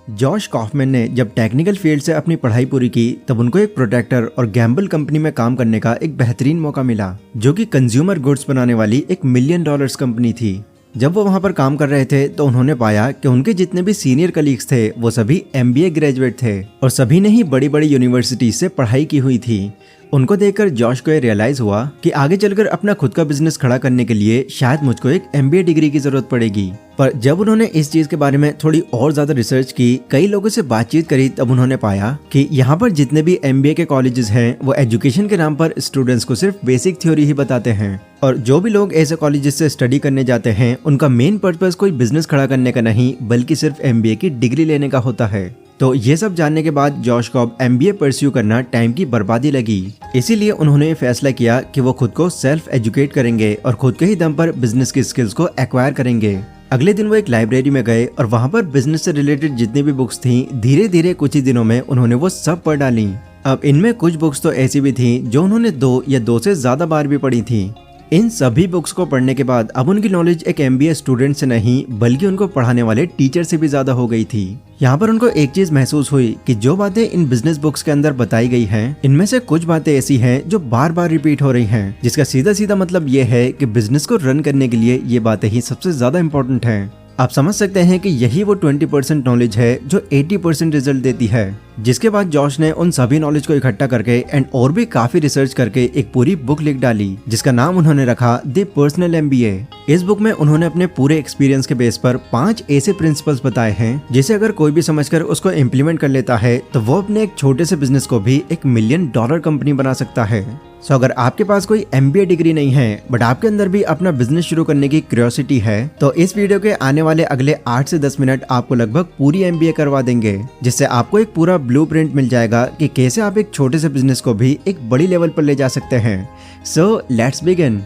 Josh Kauffman ने जब technical field से अपनी पढ़ाई पूरी की तब उनको एक प्रोटेक्टर और गैम्बल कंपनी में काम करने का एक बेहतरीन मौका मिला, जो कि कंज्यूमर गुड्स बनाने वाली एक $1 मिलियन कंपनी थी। जब वो वहां पर काम कर रहे थे तो उन्होंने पाया कि उनके जितने भी सीनियर कलीग्स थे वो सभी MBA ग्रेजुएट थे और सभी ने ही बड़ी बड़ी यूनिवर्सिटी से पढ़ाई की हुई थी। उनको देखकर जॉश को ये रियलाइज हुआ कि आगे चलकर अपना खुद का बिजनेस खड़ा करने के लिए शायद मुझको एक MBA डिग्री की जरूरत पड़ेगी। पर जब उन्होंने इस चीज के बारे में थोड़ी और ज्यादा रिसर्च की, कई लोगों से बातचीत करी, तब उन्होंने पाया कि यहाँ पर जितने भी MBA के कॉलेजेस हैं वो एजुकेशन के नाम पर स्टूडेंट्स को सिर्फ बेसिक थ्योरी ही बताते हैं, और जो भी लोग ऐसे कॉलेजेस से स्टडी करने जाते हैं उनका मेन पर्पस कोई बिजनेस खड़ा करने का नहीं बल्कि सिर्फ MBA की डिग्री लेने का होता है। तो ये सब जानने के बाद जॉश को अब MBA परस्यू करना टाइम की बर्बादी लगी। इसीलिए उन्होंने फैसला किया कि वो खुद को सेल्फ एजुकेट करेंगे और खुद के ही दम पर बिजनेस की स्किल्स को एक्वायर करेंगे। अगले दिन वो एक लाइब्रेरी में गए और वहाँ पर बिजनेस से रिलेटेड जितनी भी बुक्स थी धीरे धीरे कुछ ही दिनों में उन्होंने वो सब पढ़ डाली। अब इनमें कुछ बुक्स तो ऐसी भी थी जो उन्होंने 2 या 2 से ज्यादा बार भी पढ़ी थी। इन सभी बुक्स को पढ़ने के बाद अब उनकी नॉलेज एक MBA स्टूडेंट से नहीं बल्कि उनको पढ़ाने वाले टीचर से भी ज्यादा हो गई थी। यहाँ पर उनको एक चीज महसूस हुई कि जो बातें इन बिजनेस बुक्स के अंदर बताई गई हैं, इनमें से कुछ बातें ऐसी हैं जो बार बार रिपीट हो रही हैं, जिसका सीधा सीधा मतलब ये है कि बिजनेस को रन करने के लिए ये बातें ही सबसे ज्यादा इंपॉर्टेंट हैं। आप समझ सकते हैं कि यही वो 20% नॉलेज है जो 80% रिजल्ट देती है। जिसके बाद जॉश ने उन सभी नॉलेज को इकट्ठा करके एंड और भी काफी रिसर्च करके एक पूरी बुक लिख डाली, जिसका नाम उन्होंने रखा द पर्सनल MBA। इस बुक में उन्होंने अपने पूरे एक्सपीरियंस के बेस पर 5 ऐसे प्रिंसिपल्स बताए हैं जिसे अगर कोई भी समझकर उसको इम्प्लीमेंट कर लेता है तो वो अपने एक छोटे से बिजनेस को भी $1 मिलियन कंपनी बना सकता है। सो अगर आपके पास कोई MBA डिग्री नहीं है बट आपके अंदर भी अपना बिजनेस शुरू करने की क्यूरियोसिटी है, तो इस वीडियो के आने वाले अगले 8 से 10 मिनट आपको लगभग पूरी MBA करवा देंगे, जिससे आपको एक पूरा ब्लूप्रिंट मिल जाएगा कि कैसे आप एक छोटे से बिजनेस को भी एक बड़ी लेवल पर ले जा सकते हैं। So let's begin.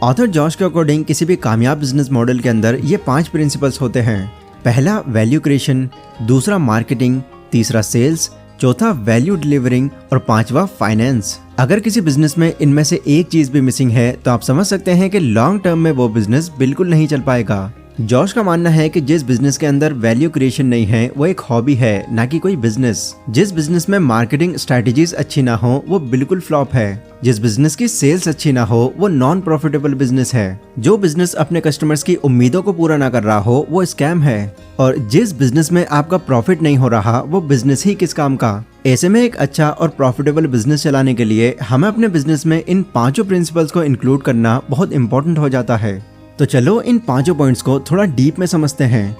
Author Josh के अकॉर्डिंग किसी भी कामयाब बिजनेस मॉडल के अंदर ये 5 प्रिंसिपल्स होते हैं। पहला वैल्यू क्रिएशन, दूसरा मार्केटिंग, तीसरा सेल्स, चौथा वैल्यू डिलीवरिंग और 5वां फाइनेंस। अगर किसी बिजनेस में इनमें से एक चीज भी मिसिंग है तो आप समझ सकते हैं कि लॉन्ग टर्म में वो बिजनेस बिल्कुल नहीं चल पाएगा। जॉश का मानना है कि जिस बिजनेस के अंदर वैल्यू क्रिएशन नहीं है वो एक हॉबी है, ना कि कोई बिजनेस। जिस बिजनेस में मार्केटिंग स्ट्रेटेजीज अच्छी ना हो वो बिल्कुल फ्लॉप है। जिस बिजनेस की सेल्स अच्छी ना हो वो नॉन प्रॉफिटेबल बिजनेस है। जो बिजनेस अपने कस्टमर्स की उम्मीदों को पूरा ना कर रहा हो वो स्कैम है। और जिस बिजनेस में आपका प्रॉफिट नहीं हो रहा वो बिजनेस ही किस काम का। ऐसे में एक अच्छा और प्रॉफिटेबल बिजनेस चलाने के लिए हमें अपने बिजनेस में इन 5 प्रिंसिपल्स को इंक्लूड करना बहुत इंपॉर्टेंट हो जाता है। तो चलो इन 5 पॉइंट्स को थोड़ा डीप में समझते हैं।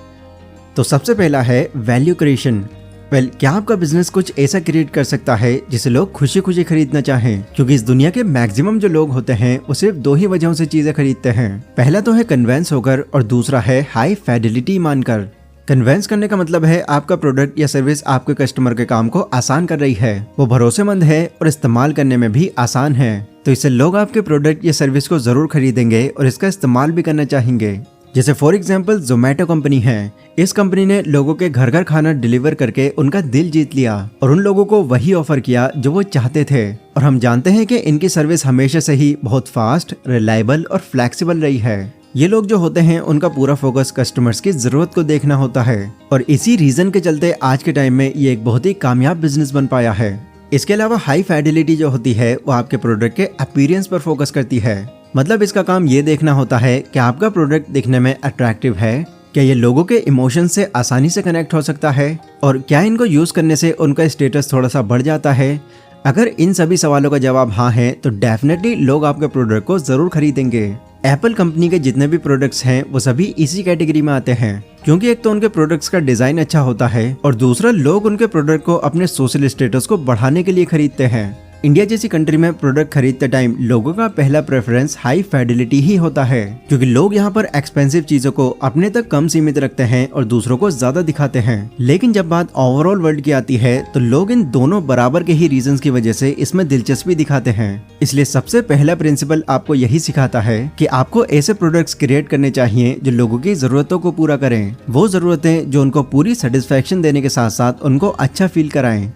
तो सबसे पहला है वैल्यू क्रिएशन। क्या आपका बिजनेस कुछ ऐसा क्रिएट कर सकता है जिसे लोग खुशी खुशी खरीदना चाहें? क्योंकि इस दुनिया के मैक्सिमम जो लोग होते हैं वो सिर्फ 2 ही वजहों से चीजें खरीदते हैं। पहला तो है कन्वेंस होकर और दूसरा है हाई फिडेलिटी मानकर। कन्वेंस करने का मतलब है आपका प्रोडक्ट या सर्विस आपके कस्टमर के काम को आसान कर रही है, वो भरोसेमंद है और इस्तेमाल करने में भी आसान है, तो इससे लोग आपके प्रोडक्ट या सर्विस को जरूर खरीदेंगे और इसका इस्तेमाल भी करना चाहेंगे। जैसे फॉर एग्जांपल जोमेटो कंपनी है। इस कंपनी ने लोगों के घर घर खाना डिलीवर करके उनका दिल जीत लिया और उन लोगों को वही ऑफर किया जो वो चाहते थे। और हम जानते हैं कि इनकी सर्विस हमेशा से ही बहुत फास्ट, रिलायबल और फ्लेक्सिबल रही है। ये लोग जो होते हैं उनका पूरा फोकस कस्टमर्स की जरूरत को देखना होता है और इसी रीजन के चलते आज के टाइम में ये एक बहुत ही कामयाब बिजनेस बन पाया है। इसके अलावा हाई फिडेलिटी जो होती है वो आपके प्रोडक्ट के अपीयरेंस पर फोकस करती है। मतलब इसका काम ये देखना होता है कि आपका प्रोडक्ट दिखने में अट्रैक्टिव है, क्या ये लोगों के इमोशन से आसानी से कनेक्ट हो सकता है और क्या इनको यूज करने से उनका स्टेटस थोड़ा सा बढ़ जाता है। अगर इन सभी सवालों का जवाब हाँ है तो डेफिनेटली लोग आपके प्रोडक्ट को जरूर खरीदेंगे। एप्पल कंपनी के जितने भी प्रोडक्ट्स हैं वो सभी इसी कैटेगरी में आते हैं, क्योंकि एक तो उनके प्रोडक्ट्स का डिजाइन अच्छा होता है और दूसरा लोग उनके प्रोडक्ट को अपने सोशल स्टेटस को बढ़ाने के लिए खरीदते हैं। इंडिया जैसी कंट्री में प्रोडक्ट खरीदते टाइम लोगों का पहला प्रेफरेंस हाई फिडेलिटी ही होता है, क्योंकि लोग यहाँ पर एक्सपेंसिव चीजों को अपने तक कम सीमित रखते हैं और दूसरों को ज्यादा दिखाते हैं। लेकिन जब बात ओवरऑल वर्ल्ड की आती है तो लोग इन दोनों बराबर के ही रीजंस की वजह से इसमें दिलचस्पी दिखाते हैं। इसलिए सबसे पहला प्रिंसिपल आपको यही सिखाता है कि आपको ऐसे प्रोडक्ट्स क्रिएट करने चाहिए जो लोगों की जरूरतों को पूरा करें, वो जरूरतें जो उनको पूरी सेटिस्फेक्शन देने के साथ साथ उनको अच्छा फील कराएं।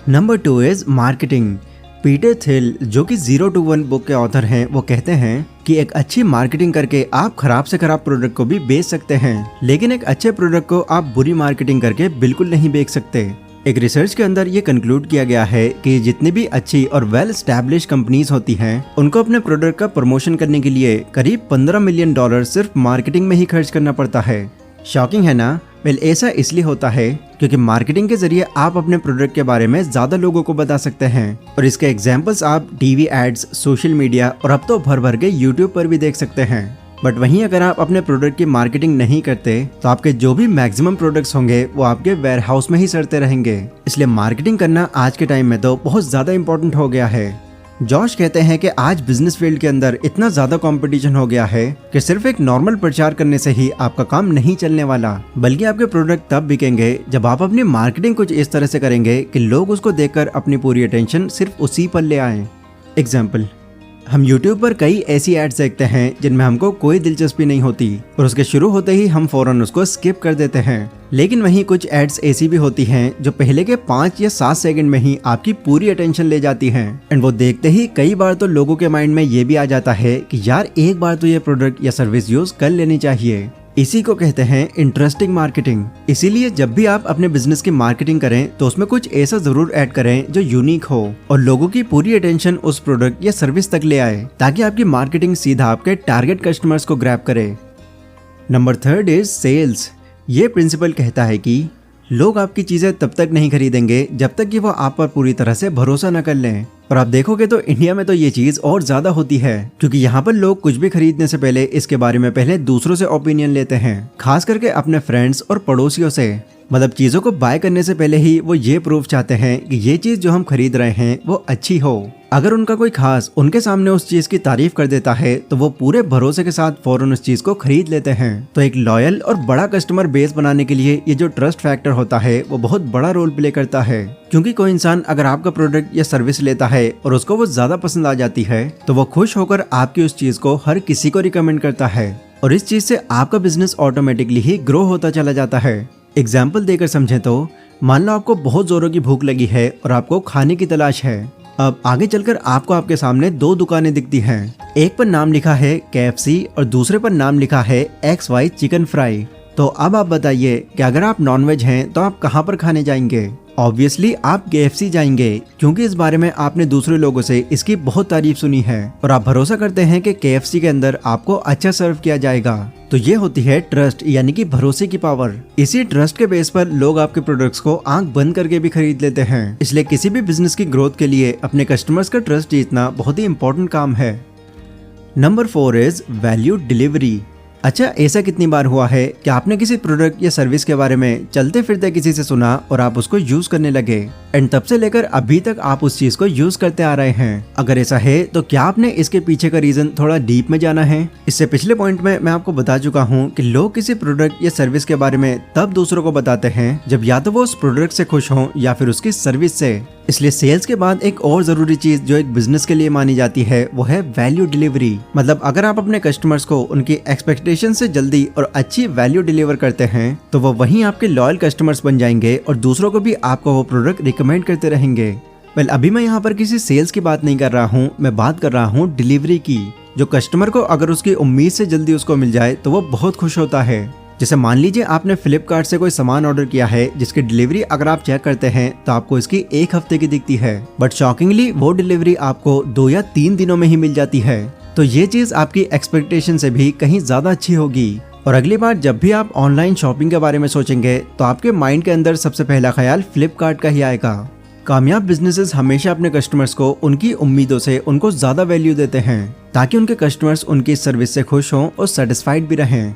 Number 2 is marketing. Peter Thiel, जो कि 0 to 1 बुक के ऑथर हैं, वो कहते हैं कि एक अच्छी मार्केटिंग करके आप खराब से खराब प्रोडक्ट को भी बेच सकते हैं, लेकिन एक अच्छे प्रोडक्ट को आप बुरी मार्केटिंग करके बिल्कुल नहीं बेच सकते। एक रिसर्च के अंदर ये कंक्लूड किया गया है कि जितनी भी अच्छी और वेल एस्टैब्लिश कंपनीज होती हैं, उनको अपने प्रोडक्ट का प्रमोशन करने के लिए करीब $15 मिलियन सिर्फ मार्केटिंग में ही खर्च करना पड़ता है। शॉकिंग है ना? वेल, ऐसा इसलिए होता है क्योंकि मार्केटिंग के जरिए आप अपने प्रोडक्ट के बारे में ज्यादा लोगों को बता सकते हैं, और इसके एग्जाम्पल्स आप टीवी एड्स, सोशल मीडिया और अब तो भर भर के यूट्यूब पर भी देख सकते हैं। बट वहीं अगर आप अपने प्रोडक्ट की मार्केटिंग नहीं करते तो आपके जो भी मैक्सिमम प्रोडक्ट्स होंगे वो आपके वेयर हाउस में ही सड़ते रहेंगे। इसलिए मार्केटिंग करना आज के टाइम में तो बहुत ज्यादा इंपॉर्टेंट हो गया है। जॉश कहते हैं कि आज बिजनेस फील्ड के अंदर इतना ज्यादा कंपटीशन हो गया है कि सिर्फ एक नॉर्मल प्रचार करने से ही आपका काम नहीं चलने वाला, बल्कि आपके प्रोडक्ट तब बिकेंगे जब आप अपनी मार्केटिंग कुछ इस तरह से करेंगे कि लोग उसको देखकर अपनी पूरी अटेंशन सिर्फ उसी पर ले आए। एग्जाम्पल, हम YouTube पर कई ऐसी एड्स देखते हैं जिनमें हमको कोई दिलचस्पी नहीं होती और उसके शुरू होते ही हम फौरन उसको स्किप कर देते हैं। लेकिन वहीं कुछ एड्स ऐसी भी होती हैं जो पहले के 5 या 7 सेकंड में ही आपकी पूरी अटेंशन ले जाती हैं, एंड वो देखते ही कई बार तो लोगों के माइंड में ये भी आ जाता है कि यार एक बार तो ये प्रोडक्ट या सर्विस यूज कर लेनी चाहिए। इसी को कहते हैं इंटरेस्टिंग मार्केटिंग। इसीलिए जब भी आप अपने बिजनेस की मार्केटिंग करें तो उसमें कुछ ऐसा जरूर ऐड करें जो यूनिक हो और लोगों की पूरी अटेंशन उस प्रोडक्ट या सर्विस तक ले आए, ताकि आपकी मार्केटिंग सीधा आपके टारगेट कस्टमर्स को ग्रैब करे। Number 3 is sales. ये प्रिंसिपल कहता है कि लोग आपकी चीजें तब तक नहीं खरीदेंगे जब तक कि वो आप पर पूरी तरह से भरोसा न कर लें। और आप देखोगे तो इंडिया में तो ये चीज और ज्यादा होती है, क्योंकि यहाँ पर लोग कुछ भी खरीदने से पहले इसके बारे में पहले दूसरों से ओपिनियन लेते हैं, खास करके अपने फ्रेंड्स और पड़ोसियों से। मतलब चीजों को बाय करने से पहले ही वो ये प्रूफ चाहते हैं कि ये चीज जो हम खरीद रहे हैं वो अच्छी हो। अगर उनका कोई खास उनके सामने उस चीज की तारीफ कर देता है तो वो पूरे भरोसे के साथ फौरन उस चीज को खरीद लेते हैं। तो एक लॉयल और बड़ा कस्टमर बेस बनाने के लिए ये जो ट्रस्ट फैक्टर होता है वो बहुत बड़ा रोल प्ले करता है, क्योंकि कोई इंसान अगर आपका प्रोडक्ट या सर्विस लेता है और उसको वो ज्यादा पसंद आ जाती है तो वो खुश होकर आपकी उस चीज को हर किसी को रिकमेंड करता है, और इस चीज से आपका बिजनेस ऑटोमेटिकली ही ग्रो होता चला जाता है। एग्जाम्पल देकर समझें तो मान लो आपको बहुत जोरों की भूख लगी है और आपको खाने की तलाश है। अब आगे चलकर आपको आपके सामने 2 दुकानें दिखती हैं। एक पर नाम लिखा है KFC और दूसरे पर नाम लिखा है XY चिकन फ्राई। तो अब आप बताइए कि अगर आप नॉनवेज हैं तो आप कहां पर खाने जाएंगे? ऑब्वियसली आप KFC जाएंगे, क्योंकि इस बारे में आपने दूसरे लोगों से इसकी बहुत तारीफ सुनी है और आप भरोसा करते हैं कि KFC के अंदर आपको अच्छा सर्व किया जाएगा। तो ये होती है ट्रस्ट, यानी कि भरोसे की पावर। इसी ट्रस्ट के बेस पर लोग आपके प्रोडक्ट्स को आंख बंद करके भी खरीद लेते हैं। इसलिए किसी भी बिजनेस की ग्रोथ के लिए अपने कस्टमर्स का ट्रस्ट जीतना बहुत ही इंपॉर्टेंट काम है। Number 4 is value delivery. अच्छा, ऐसा कितनी बार हुआ है कि आपने किसी प्रोडक्ट या सर्विस के बारे में चलते फिरते किसी से सुना और आप उसको यूज करने लगे, एंड तब से लेकर अभी तक आप उस चीज को यूज करते आ रहे हैं? अगर ऐसा है तो क्या आपने इसके पीछे का रीजन थोड़ा डीप में जाना है? इससे पिछले पॉइंट में मैं आपको बता चुका हूँ कि लोग किसी प्रोडक्ट या सर्विस के बारे में तब दूसरों को बताते हैं जब या तो वो उस प्रोडक्ट से खुश हों या फिर उसकी सर्विस से। इसलिए सेल्स के बाद एक और जरूरी चीज जो एक बिजनेस के लिए मानी जाती है वो है वैल्यू डिलीवरी। मतलब अगर आप अपने कस्टमर्स को उनकी एक्सपेक्टेशन से जल्दी और अच्छी वैल्यू डिलीवर करते हैं तो वो वहीं आपके लॉयल कस्टमर्स बन जाएंगे और दूसरों को भी आपको वो प्रोडक्ट रिकमेंड करते रहेंगे। वेल, अभी मैं यहाँ पर किसी सेल्स की बात नहीं कर रहा हूँ, मैं बात कर रहा हूँ डिलीवरी की। जो कस्टमर को अगर उसकी उम्मीद से जल्दी उसको मिल जाए तो वो बहुत खुश होता है। जैसे मान लीजिए आपने फ्लिपकार्ट से कोई सामान ऑर्डर किया है जिसकी डिलीवरी अगर आप चेक करते हैं तो आपको इसकी 1 हफ्ते की दिखती है, बट शॉकिंगली वो डिलीवरी आपको 2 या 3 दिनों में ही मिल जाती है। तो ये चीज आपकी एक्सपेक्टेशन से भी कहीं ज्यादा अच्छी होगी। और अगली बार जब भी आप ऑनलाइन शॉपिंग के बारे में सोचेंगे तो आपके माइंड के अंदर सबसे पहला ख्याल फ्लिपकार्ट का ही आएगा। कामयाब बिजनेसेस हमेशा अपने कस्टमर्स को उनकी उम्मीदों से उनको ज्यादा वैल्यू देते हैं ताकि उनके कस्टमर्स उनकी सर्विस से खुश हों और सेटिस्फाइड भी रहें।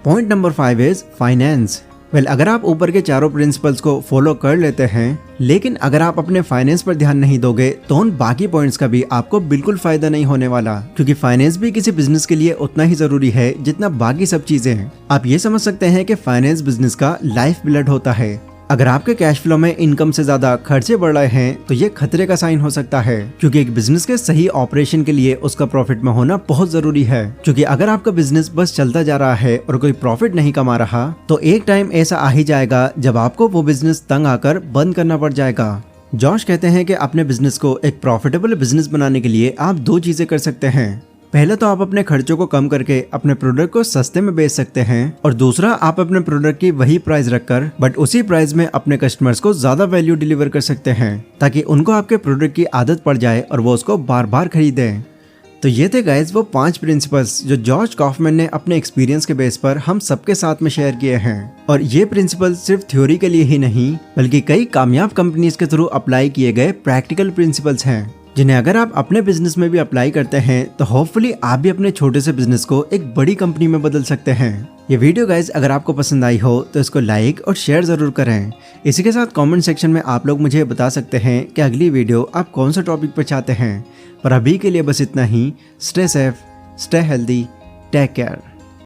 Point number 5 is finance. Well, अगर आप ऊपर के चारों प्रिंसिपल्स को फॉलो कर लेते हैं लेकिन अगर आप अपने फाइनेंस पर ध्यान नहीं दोगे तो उन बाकी पॉइंट्स का भी आपको बिल्कुल फायदा नहीं होने वाला, क्योंकि फाइनेंस भी किसी बिजनेस के लिए उतना ही जरूरी है जितना बाकी सब चीजें हैं। आप ये समझ सकते हैं कि फाइनेंस बिजनेस का लाइफ ब्लड होता है। अगर आपके कैश फ्लो में इनकम से ज्यादा खर्चे बढ़ रहे हैं तो ये खतरे का साइन हो सकता है, क्योंकि एक बिजनेस के सही ऑपरेशन के लिए उसका प्रॉफिट में होना बहुत जरूरी है। क्योंकि अगर आपका बिजनेस बस चलता जा रहा है और कोई प्रॉफिट नहीं कमा रहा तो एक टाइम ऐसा आ ही जाएगा जब आपको वो बिजनेस तंग आकर बंद करना पड़ जाएगा। जॉश कहते हैं कि अपने बिजनेस को एक प्रॉफिटेबल बिजनेस बनाने के लिए आप दो चीजें कर सकते हैं। पहला तो आप अपने खर्चों को कम करके अपने प्रोडक्ट को सस्ते में बेच सकते हैं, और दूसरा आप अपने प्रोडक्ट की वही प्राइस रखकर बट उसी प्राइस में अपने कस्टमर्स को ज्यादा वैल्यू डिलीवर कर सकते हैं, ताकि उनको आपके प्रोडक्ट की आदत पड़ जाए और वो उसको बार बार खरीदें। तो ये थे गाइज वो 5 प्रिंसिपल्स जो जॉर्ज कॉफमैन ने अपने एक्सपीरियंस के बेस पर हम सबके साथ में शेयर किए हैं। और ये प्रिंसिपल्स सिर्फ थ्योरी के लिए ही नहीं बल्कि कई कामयाब कंपनीज के थ्रू अप्लाई किए गए प्रैक्टिकल प्रिंसिपल्स हैं, जिन्हें अगर आप अपने बिजनेस में भी अप्लाई करते हैं तो होपफुली आप भी अपने छोटे से बिजनेस को एक बड़ी कंपनी में बदल सकते हैं। ये वीडियो गाइज अगर आपको पसंद आई हो तो इसको लाइक और शेयर जरूर करें। इसी के साथ कमेंट सेक्शन में आप लोग मुझे बता सकते हैं कि अगली वीडियो आप कौन सा टॉपिक पर चाहते हैं। पर अभी के लिए बस इतना ही। Stay safe, stay healthy, take care.